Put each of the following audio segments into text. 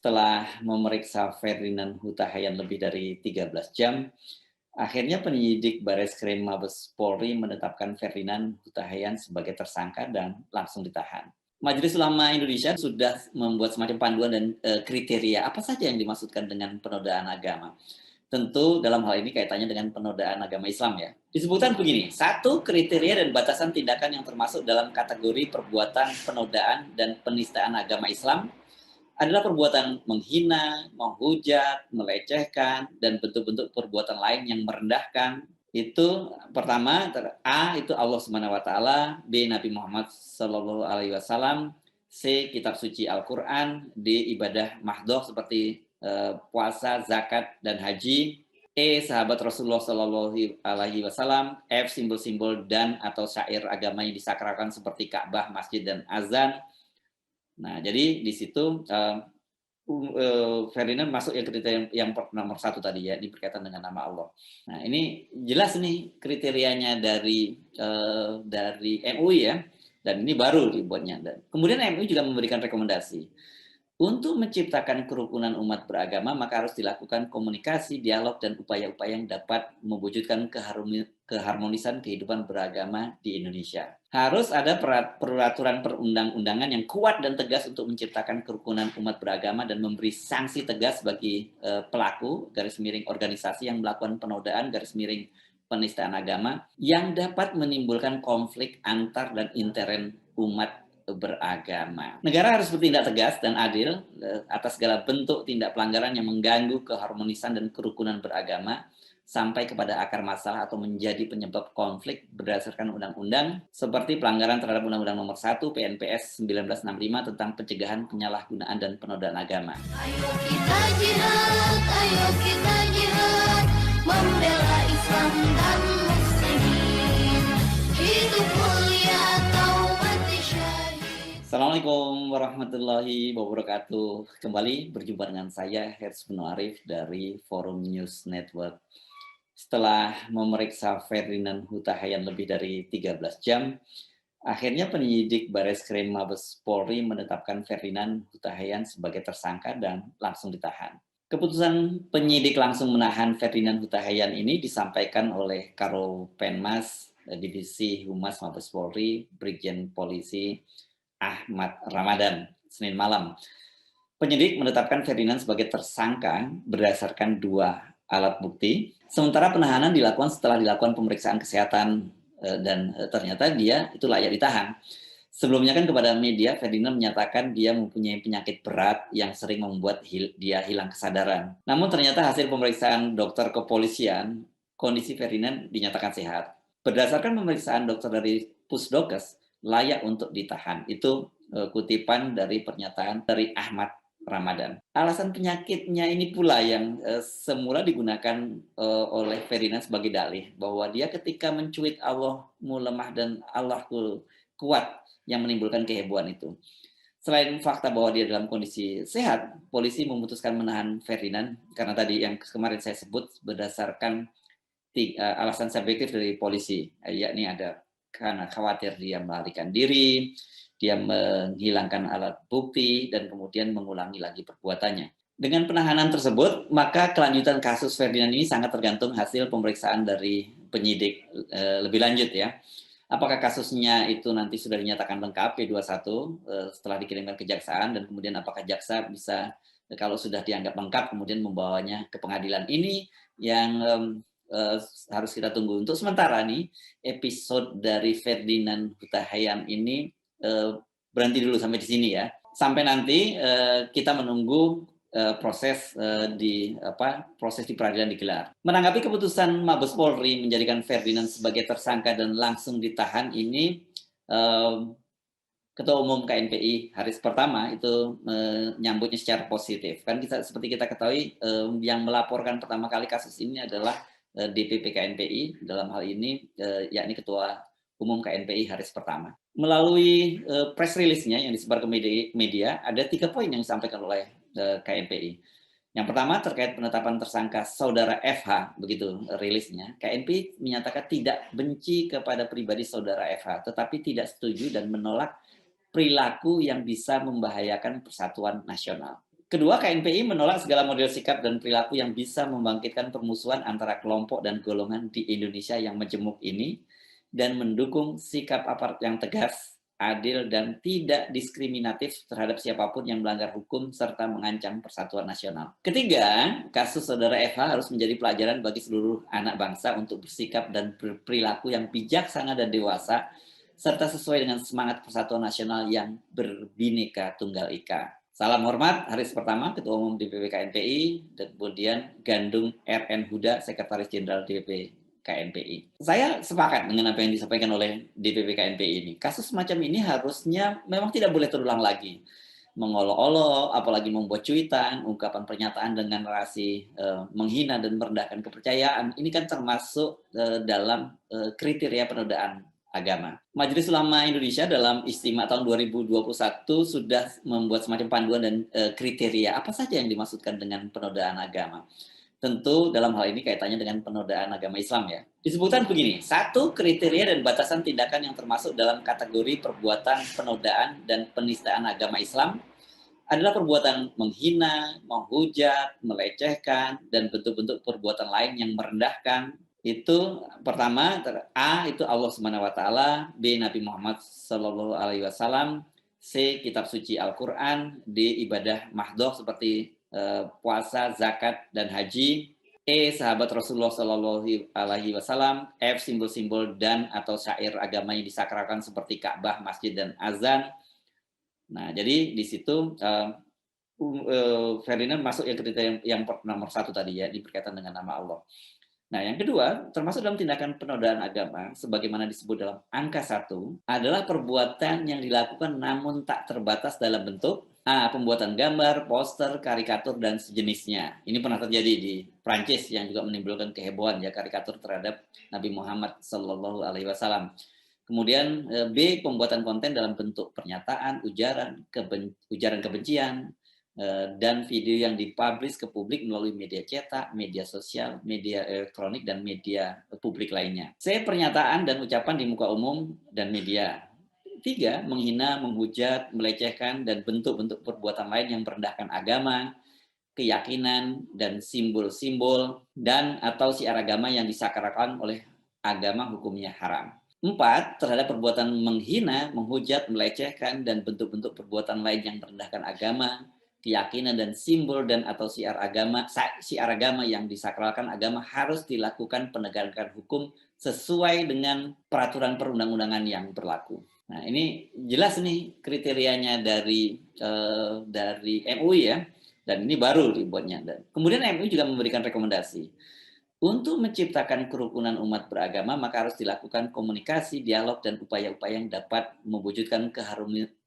Setelah memeriksa Ferdinand Huta Heian lebih dari 13 jam, akhirnya penyidik Bareskrim Mabes Polri menetapkan Ferdinand Huta Heian sebagai tersangka dan langsung ditahan. Majelis Ulama Indonesia sudah membuat semacam panduan dan kriteria apa saja yang dimaksudkan dengan penodaan agama. Tentu dalam hal ini kaitannya dengan penodaan agama Islam ya. Disebutkan begini, satu kriteria dan batasan tindakan yang termasuk dalam kategori perbuatan penodaan dan penistaan agama Islam adalah perbuatan menghina, menghujat, melecehkan, dan bentuk-bentuk perbuatan lain yang merendahkan. Itu pertama, A itu Allah Subhanahu wa taala, B Nabi Muhammad sallallahu alaihi wasallam, C kitab suci Al-Qur'an, D ibadah mahdoh seperti puasa, zakat dan haji, E sahabat Rasulullah sallallahu alaihi wasallam, F simbol-simbol dan atau syair agama yang disakralkan seperti Ka'bah, masjid dan azan. Nah, jadi di situ Ferdinand masuk yang kriteria yang nomor satu tadi ya, berkaitan dengan nama Allah. Nah, ini jelas nih kriterianya dari MUI ya, dan ini baru dibuatnya. Dan kemudian MUI juga memberikan rekomendasi. Untuk menciptakan kerukunan umat beragama, maka harus dilakukan komunikasi, dialog, dan upaya-upaya yang dapat mewujudkan keharmonisan kehidupan beragama di Indonesia. Harus ada peraturan perundang-undangan yang kuat dan tegas untuk menciptakan kerukunan umat beragama dan memberi sanksi tegas bagi pelaku, garis miring organisasi yang melakukan penodaan, garis miring penistaan agama, yang dapat menimbulkan konflik antar dan intern umat beragama. Negara harus bertindak tegas dan adil atas segala bentuk tindak pelanggaran yang mengganggu keharmonisan dan kerukunan beragama sampai kepada akar masalah atau menjadi penyebab konflik berdasarkan undang-undang seperti pelanggaran terhadap Undang-Undang Nomor 1 PNPS 1965 tentang pencegahan penyalahgunaan dan penodaan agama. Ayo kita jihad, membela Islam dan Muslimin. Hidup mulia taubat syahid. Assalamualaikum warahmatullahi wabarakatuh. Kembali berjumpa dengan saya Herz bin Arif dari Forum News Network. Setelah memeriksa Ferdinand Huta Heian lebih dari 13 jam, akhirnya penyidik Bareskrim Mabes Polri menetapkan Ferdinand Huta Heian sebagai tersangka dan langsung ditahan. Keputusan penyidik langsung menahan Ferdinand Huta Heian ini disampaikan oleh Karo Penmas Divisi Humas Mabes Polri, Brigjen Polisi Ahmad Ramadan, Senin malam. Penyidik menetapkan Ferdinand sebagai tersangka berdasarkan 2 alat bukti, sementara penahanan dilakukan setelah dilakukan pemeriksaan kesehatan dan ternyata dia itu layak ditahan. Sebelumnya kan kepada media, Ferdinand menyatakan dia mempunyai penyakit berat yang sering membuat dia hilang kesadaran. Namun ternyata hasil pemeriksaan dokter kepolisian, kondisi Ferdinand dinyatakan sehat. Berdasarkan pemeriksaan dokter dari Pusdokes, layak untuk ditahan. Itu kutipan dari pernyataan dari Ahmad Ramadan. Alasan penyakitnya ini pula yang semula digunakan oleh Ferdinand sebagai dalih bahwa dia ketika mencuit Allahmu lemah dan Allahku kuat yang menimbulkan kehebohan itu. Selain fakta bahwa dia dalam kondisi sehat, polisi memutuskan menahan Ferdinand karena tadi yang kemarin saya sebut berdasarkan alasan subjektif dari polisi, yakni ada karena khawatir dia melarikan diri, dia menghilangkan alat bukti, dan kemudian mengulangi lagi perbuatannya. Dengan penahanan tersebut, maka kelanjutan kasus Ferdinand ini sangat tergantung hasil pemeriksaan dari penyidik lebih lanjut ya. Apakah kasusnya itu nanti sudah dinyatakan lengkap P21 setelah dikirimkan kejaksaan, dan kemudian apakah jaksa bisa kalau sudah dianggap lengkap kemudian membawanya ke pengadilan. Ini yang harus kita tunggu. Untuk sementara nih, episode dari Ferdinand Huta Heian ini berhenti dulu sampai di sini ya. Sampai nanti kita menunggu proses di peradilan digelar. Menanggapi keputusan Mabes Polri menjadikan Ferdinand sebagai tersangka dan langsung ditahan ini, Ketua Umum KNPI Haris Pertama itu menyambutnya secara positif. Kan seperti kita ketahui yang melaporkan pertama kali kasus ini adalah DPP KNPI, dalam hal ini yakni Ketua Umum KNPI Haris Pertama. Melalui press release-nya yang disebar ke media, ada 3 poin yang disampaikan oleh KNPI. Yang pertama terkait penetapan tersangka saudara FH, begitu rilisnya. KNPI menyatakan tidak benci kepada pribadi saudara FH, tetapi tidak setuju dan menolak perilaku yang bisa membahayakan persatuan nasional. Kedua, KNPI menolak segala model sikap dan perilaku yang bisa membangkitkan permusuhan antara kelompok dan golongan di Indonesia yang majemuk ini dan mendukung sikap aparat yang tegas, adil, dan tidak diskriminatif terhadap siapapun yang melanggar hukum serta mengancam persatuan nasional. Ketiga, kasus saudara FH harus menjadi pelajaran bagi seluruh anak bangsa untuk bersikap dan berperilaku yang bijaksana dan dewasa serta sesuai dengan semangat persatuan nasional yang berbineka tunggal ika. Salam hormat, Haris Pertama, Ketua Umum DPP KNPI, dan kemudian Gandung RN Huda, Sekretaris Jenderal DPP KNPI. Saya sepakat dengan apa yang disampaikan oleh DPP KNPI ini. Kasus semacam ini harusnya memang tidak boleh terulang lagi. Mengolok-olok, apalagi membuat cuitan, ungkapan pernyataan dengan narasi menghina dan merendahkan kepercayaan, ini kan termasuk dalam kriteria penodaan agama. Majelis Ulama Indonesia dalam Istimewa tahun 2021 sudah membuat semacam panduan dan kriteria apa saja yang dimaksudkan dengan penodaan agama. Tentu dalam hal ini kaitannya dengan penodaan agama Islam ya. Disebutkan begini, satu, kriteria dan batasan tindakan yang termasuk dalam kategori perbuatan penodaan dan penistaan agama Islam adalah perbuatan menghina, menghujat, melecehkan, dan bentuk-bentuk perbuatan lain yang merendahkan. Itu pertama, A itu Allah Subhanahu wa taala, B Nabi Muhammad sallallahu alaihi wasallam, C kitab suci Al-Qur'an, D ibadah mahdoh seperti puasa, zakat dan haji, E sahabat Rasulullah sallallahu alaihi wasallam, F simbol-simbol dan atau syair agama yang disakralkan seperti Ka'bah, masjid dan azan. Nah, jadi di situ Ferdinand masuk yang kriteria yang nomor 1 tadi ya, berkaitan dengan nama Allah. Nah, yang kedua, termasuk dalam tindakan penodaan agama, sebagaimana disebut dalam angka 1, adalah perbuatan yang dilakukan namun tak terbatas dalam bentuk A. Pembuatan gambar, poster, karikatur, dan sejenisnya. Ini pernah terjadi di Prancis yang juga menimbulkan kehebohan ya, karikatur terhadap Nabi Muhammad Sallallahu Alaihi Wasallam. Kemudian B. Pembuatan konten dalam bentuk pernyataan, ujaran kebencian, dan video yang dipublish ke publik melalui media cetak, media sosial, media elektronik, dan media publik lainnya. C. Pernyataan dan ucapan di muka umum dan media. 3. Menghina, menghujat, melecehkan, dan bentuk-bentuk perbuatan lain yang merendahkan agama, keyakinan, dan simbol-simbol, dan atau syiar agama yang disakralkan oleh agama hukumnya haram. 4. Terhadap perbuatan menghina, menghujat, melecehkan, dan bentuk-bentuk perbuatan lain yang merendahkan agama, keyakinan, dan simbol dan atau syiar agama yang disakralkan agama harus dilakukan penegakan hukum sesuai dengan peraturan perundang-undangan yang berlaku. Nah, ini jelas nih kriterianya dari MUI ya, dan ini baru dibuatnya. Kemudian MUI juga memberikan rekomendasi. Untuk menciptakan kerukunan umat beragama, maka harus dilakukan komunikasi, dialog, dan upaya-upaya yang dapat mewujudkan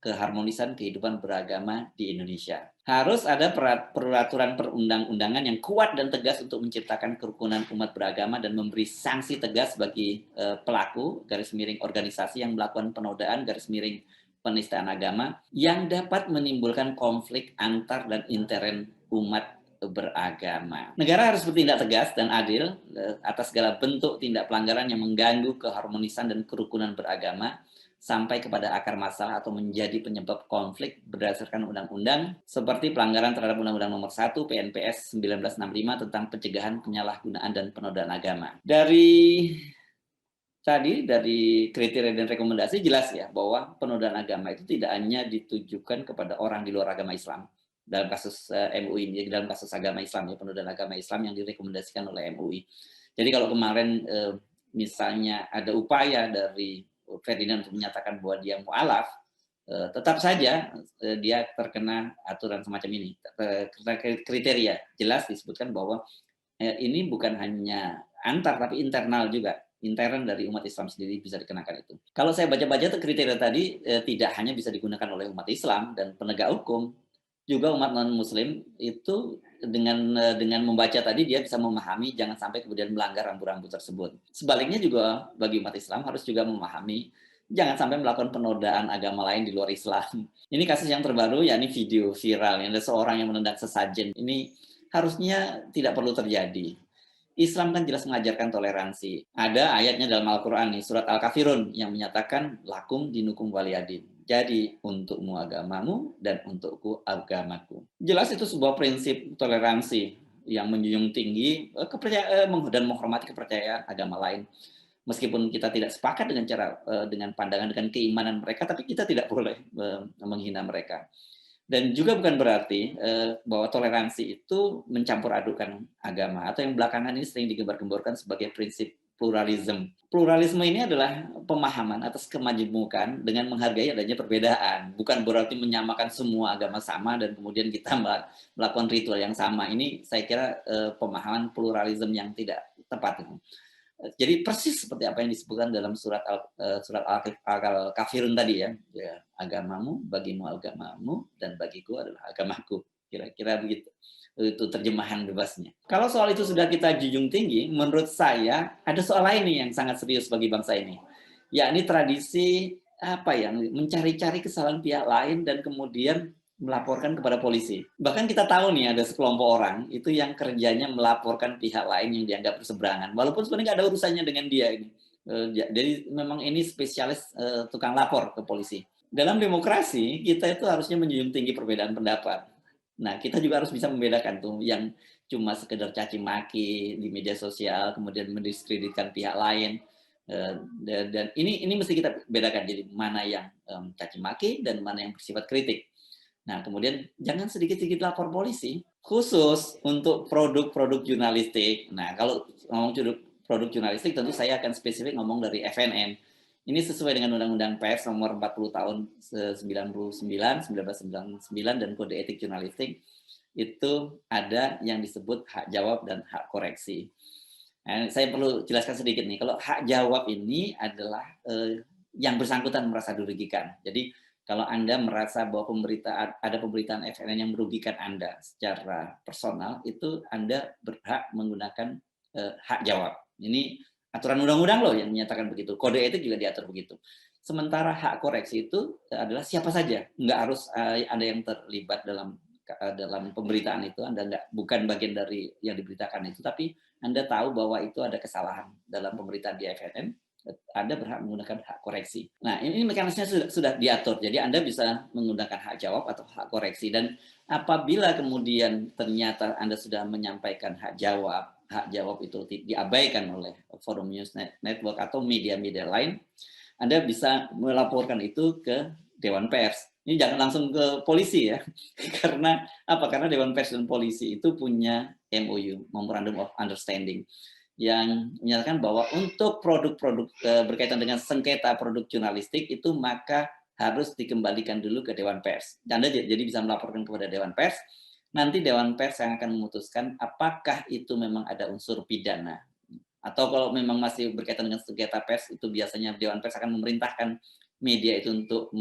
keharmonisan kehidupan beragama di Indonesia. Harus ada peraturan perundang-undangan yang kuat dan tegas untuk menciptakan kerukunan umat beragama dan memberi sanksi tegas bagi pelaku, garis miring organisasi yang melakukan penodaan, garis miring penistaan agama, yang dapat menimbulkan konflik antar dan intern umat beragama. Negara harus bertindak tegas dan adil atas segala bentuk tindak pelanggaran yang mengganggu keharmonisan dan kerukunan beragama sampai kepada akar masalah atau menjadi penyebab konflik berdasarkan undang-undang seperti pelanggaran terhadap Undang-Undang Nomor 1 PNPS 1965 tentang pencegahan penyalahgunaan dan penodaan agama. Dari kriteria dan rekomendasi jelas ya bahwa penodaan agama itu tidak hanya ditujukan kepada orang di luar agama Islam. Dalam kasus MUI ini, dalam kasus agama Islam ya, penodaan agama Islam yang direkomendasikan oleh MUI. Jadi kalau kemarin misalnya ada upaya dari Ferdinand untuk menyatakan bahwa dia mu'alaf, tetap saja dia terkena aturan semacam ini. Kriteria jelas disebutkan bahwa ini bukan hanya antar tapi internal juga. Intern dari umat Islam sendiri bisa dikenakan itu. Kalau saya baca-baca kriteria tadi tidak hanya bisa digunakan oleh umat Islam dan penegak hukum, juga umat non-muslim itu dengan membaca tadi dia bisa memahami jangan sampai kemudian melanggar rambu-rambu tersebut. Sebaliknya juga bagi umat Islam harus juga memahami jangan sampai melakukan penodaan agama lain di luar Islam. Ini kasus yang terbaru yakni video viral yang ada seorang yang menendang sesajen. Ini harusnya tidak perlu terjadi. Islam kan jelas mengajarkan toleransi. Ada ayatnya dalam Al-Quran nih, surat Al-Kafirun yang menyatakan lakum dinukum waliyadin. Jadi untukmu agamamu dan untukku agamaku. Jelas itu sebuah prinsip toleransi yang menjunjung tinggi kepercayaan dan menghormati kepercayaan agama lain. Meskipun kita tidak sepakat dengan dengan pandangan, dengan keimanan mereka, tapi kita tidak boleh menghina mereka. Dan juga bukan berarti bahwa toleransi itu mencampur adukan agama, atau yang belakangan ini sering digembar-gemborkan sebagai prinsip pluralisme. Pluralisme ini adalah pemahaman atas kemajemukan dengan menghargai adanya perbedaan. Bukan berarti menyamakan semua agama sama dan kemudian kita melakukan ritual yang sama. Ini saya kira pemahaman pluralisme yang tidak tepat. Jadi persis seperti apa yang disebutkan dalam surat Al-Kafirun tadi ya, agamamu, bagimu agamamu, dan bagiku adalah agamaku. Kira-kira begitu. Itu terjemahan bebasnya. Kalau soal itu sudah kita junjung tinggi, menurut saya ada soal lain nih yang sangat serius bagi bangsa ini, yakni tradisi mencari-cari kesalahan pihak lain dan kemudian melaporkan kepada polisi. Bahkan kita tahu nih ada sekelompok orang itu yang kerjanya melaporkan pihak lain yang dianggap berseberangan, walaupun sebenarnya nggak ada urusannya dengan dia ini. Jadi memang ini spesialis tukang lapor ke polisi. Dalam demokrasi kita itu harusnya menjunjung tinggi perbedaan pendapat. Nah, kita juga harus bisa membedakan tuh yang cuma sekedar caci maki di media sosial, kemudian mendiskreditkan pihak lain. Dan ini mesti kita bedakan, jadi mana yang caci maki dan mana yang bersifat kritik. Nah, kemudian jangan sedikit-sedikit lapor polisi, khusus untuk produk-produk jurnalistik. Nah, kalau ngomong produk jurnalistik, tentu saya akan spesifik ngomong dari FNN. Ini sesuai dengan Undang-Undang Pers nomor 40 tahun 1999 dan Kode Etik Jurnalistik. Itu ada yang disebut hak jawab dan hak koreksi. Nah, saya perlu jelaskan sedikit nih, kalau hak jawab ini adalah yang bersangkutan merasa dirugikan. Jadi kalau Anda merasa bahwa ada pemberitaan FNN yang merugikan Anda secara personal, itu Anda berhak menggunakan hak jawab. Ini aturan undang-undang loh yang menyatakan begitu. Kode etik juga diatur begitu. Sementara hak koreksi itu adalah siapa saja. Nggak harus ada yang terlibat dalam pemberitaan itu. Anda bukan bagian dari yang diberitakan itu, tapi Anda tahu bahwa itu ada kesalahan dalam pemberitaan di FNN. Anda berhak menggunakan hak koreksi. Nah, ini mekanismenya sudah diatur. Jadi Anda bisa menggunakan hak jawab atau hak koreksi. Dan apabila kemudian ternyata Anda sudah menyampaikan hak jawab itu diabaikan oleh Forum News Network atau media-media lain, Anda bisa melaporkan itu ke Dewan Pers. Ini jangan langsung ke polisi ya. Karena apa? Karena Dewan Pers dan polisi itu punya MOU, Memorandum of Understanding, yang menyatakan bahwa untuk produk-produk berkaitan dengan sengketa produk jurnalistik itu maka harus dikembalikan dulu ke Dewan Pers. Anda jadi bisa melaporkan kepada Dewan Pers. Nanti Dewan Pers yang akan memutuskan apakah itu memang ada unsur pidana. Atau kalau memang masih berkaitan dengan sengketa pers, itu biasanya Dewan Pers akan memerintahkan media itu untuk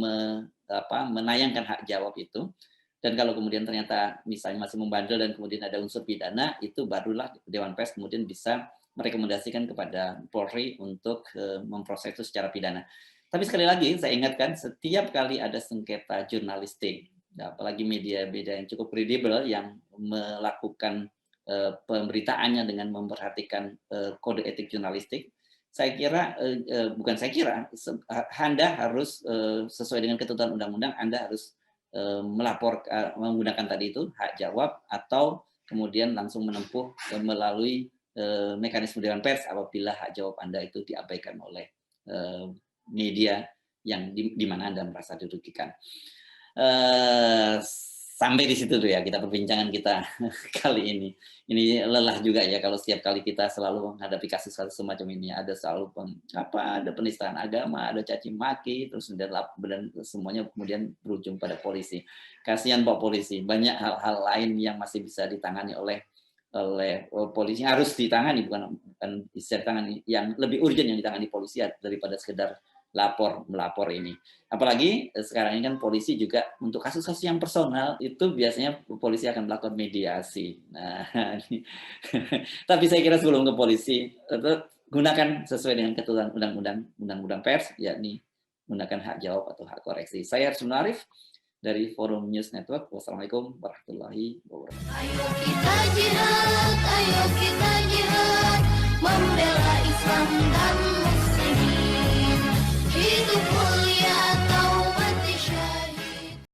menayangkan hak jawab itu. Dan kalau kemudian ternyata misalnya masih membandel dan kemudian ada unsur pidana, itu barulah Dewan Pers kemudian bisa merekomendasikan kepada Polri untuk memproses itu secara pidana. Tapi sekali lagi saya ingatkan, setiap kali ada sengketa jurnalistik, apalagi media-media yang cukup kredibel yang melakukan pemberitaannya dengan memperhatikan kode etik jurnalistik, saya kira Anda harus sesuai dengan ketentuan undang-undang, Anda harus menggunakan tadi itu hak jawab atau kemudian langsung menempuh melalui mekanisme Dewan Pers apabila hak jawab Anda itu diabaikan oleh media yang di mana Anda merasa dirugikan. Sampai di situ tuh ya kita perbincangan kita kali ini. Ini lelah juga ya kalau setiap kali kita selalu menghadapi kasus-kasus semacam ini. Ada selalu ada penistaan agama, ada caci maki, terus dan semuanya kemudian berujung pada polisi. Kasihan Pak polisi, banyak hal-hal lain yang masih bisa ditangani oleh polisi, harus ditangani, bukan bisa ditangani, yang lebih urgent yang ditangani polisi daripada sekedar melapor ini. Apalagi sekarang ini kan polisi juga untuk kasus-kasus yang personal itu biasanya polisi akan melakukan mediasi. Nah, tapi saya kira sebelum ke polisi, gunakan sesuai dengan ketentuan undang-undang pers, yakni gunakan hak jawab atau hak koreksi. Saya Hersman Arif dari Forum News Network. Wassalamualaikum warahmatullahi wabarakatuh. Ayo kita jihad, membela Islam dan Muslim.